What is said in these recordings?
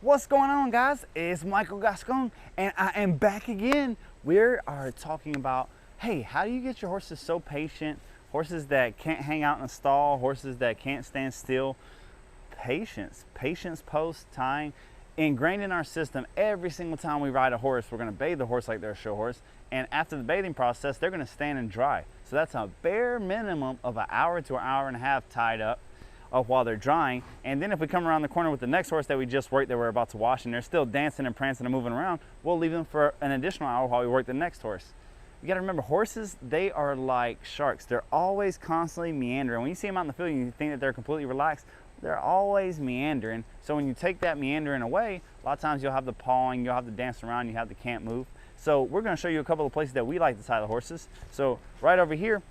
What's going on, guys? It's Michael Gascon, and I am back again. We are talking about, hey, how do you get your horses so patient? Horses that can't hang out in a stall, horses that can't stand still. Patience post tying, ingrained in our system. Every single time we ride a horse, we're going to bathe the horse like they're a show horse, and after the bathing process, they're going to stand and dry. So that's a bare minimum of an hour to an hour and a half tied up while they're drying. And then if we come around the corner with the next horse that we just worked that we're about to wash and they're still dancing and prancing and moving around, we'll leave them for an additional hour while we work the next horse. You got to remember, horses, they are like sharks. They're always constantly meandering. When you see them out in the field, you think that they're completely relaxed. They're always meandering. So when you take that meandering away, a lot of times you'll have the pawing, you'll have the dance around, you have the can't move. So we're going to show you a couple of places that we like to tie the horses. So right over here,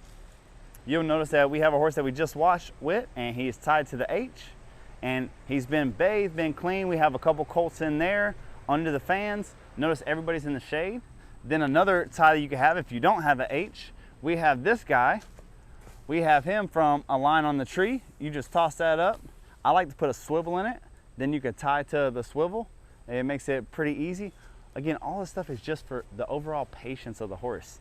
you'll notice that we have a horse that we just washed with, and he is tied to the H, and he's been bathed, been clean. We have a couple colts in there under the fans. Notice everybody's in the shade. Then another tie that you can have if you don't have an H, we have this guy. We have him from a line on the tree. You just toss that up. I like to put a swivel in it. Then you can tie to the swivel. It makes it pretty easy. Again, all this stuff is just for the overall patience of the horse.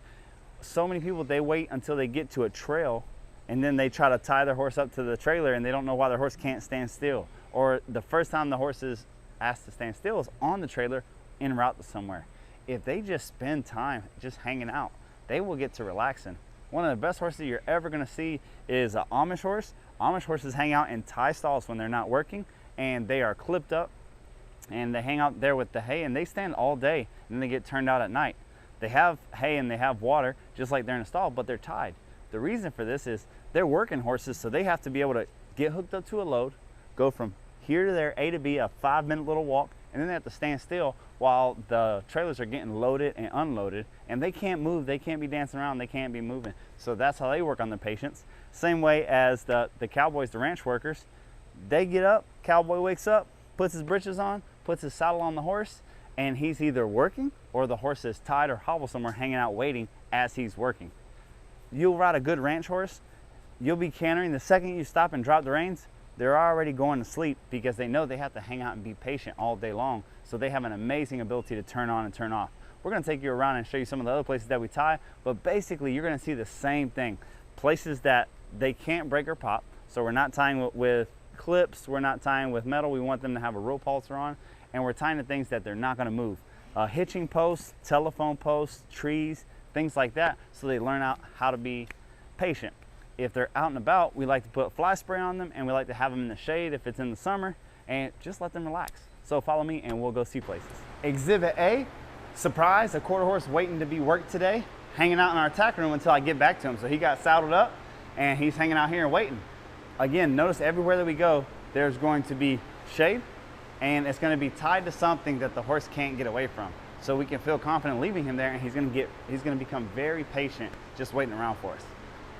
So many people, they wait until they get to a trail and then they try to tie their horse up to the trailer and they don't know why their horse can't stand still. Or the first time the horse is asked to stand still is on the trailer en route to somewhere. If they just spend time just hanging out, they will get to relaxing. One of the best horses you're ever going to see is an Amish horse. Amish horses hang out in tie stalls when they're not working, and they are clipped up and they hang out there with the hay and they stand all day and then they get turned out at night. They have hay and they have water just like they're in a stall, but they're tied. The reason for this is they're working horses, so they have to be able to get hooked up to a load, go from here to there, A to B, a 5-minute little walk, and then they have to stand still while the trailers are getting loaded and unloaded, and they can't move, they can't be dancing around, they can't be moving. So that's how they work on their patience. Same way as the cowboys, the ranch workers, they get up, cowboy wakes up, puts his britches on, puts his saddle on the horse, and he's either working or the horse is tied or hobbled somewhere hanging out waiting as he's working. You'll ride a good ranch horse, you'll be cantering. The second you stop and drop the reins, they're already going to sleep because they know they have to hang out and be patient all day long. So they have an amazing ability to turn on and turn off. We're going to take you around and show you some of the other places that we tie, but basically you're going to see the same thing. Places that they can't break or pop. So we're not tying with clips, we're not tying with metal. We want them to have a rope halter on, and we're tying to things that they're not going to move. Hitching posts, telephone posts, trees, things like that, so they learn out how to be patient. If they're out and about, we like to put fly spray on them, and we like to have them in the shade if it's in the summer, and just let them relax. So follow me and we'll go see places. Exhibit A, surprise, a quarter horse waiting to be worked today, hanging out in our tack room until I get back to him. So he got saddled up and he's hanging out here and waiting. Again, notice everywhere that we go, there's going to be shade, and it's going to be tied to something that the horse can't get away from. So we can feel confident leaving him there, and he's going to become very patient just waiting around for us.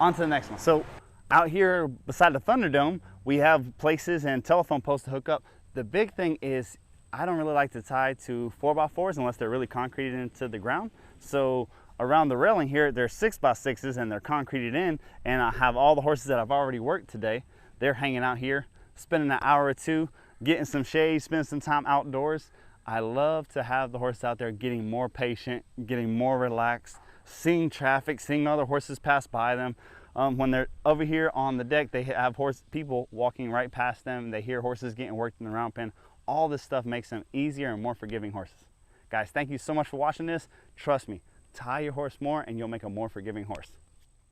On to the next one. So out here beside the Thunderdome, we have places and telephone posts to hook up. The big thing is I don't really like to tie to 4x4s unless they're really concreted into the ground. So around the railing here, they're 6x6s and they're concreted in, and I have all the horses that I've already worked today. They're hanging out here, spending an hour or two, getting some shade, spending some time outdoors. I love to have the horse out there getting more patient, getting more relaxed, seeing traffic, seeing other horses pass by them. When they're over here on the deck, they have people walking right past them. They hear horses getting worked in the round pen. All this stuff makes them easier and more forgiving horses. Guys, thank you so much for watching this. Trust me, tie your horse more and you'll make a more forgiving horse.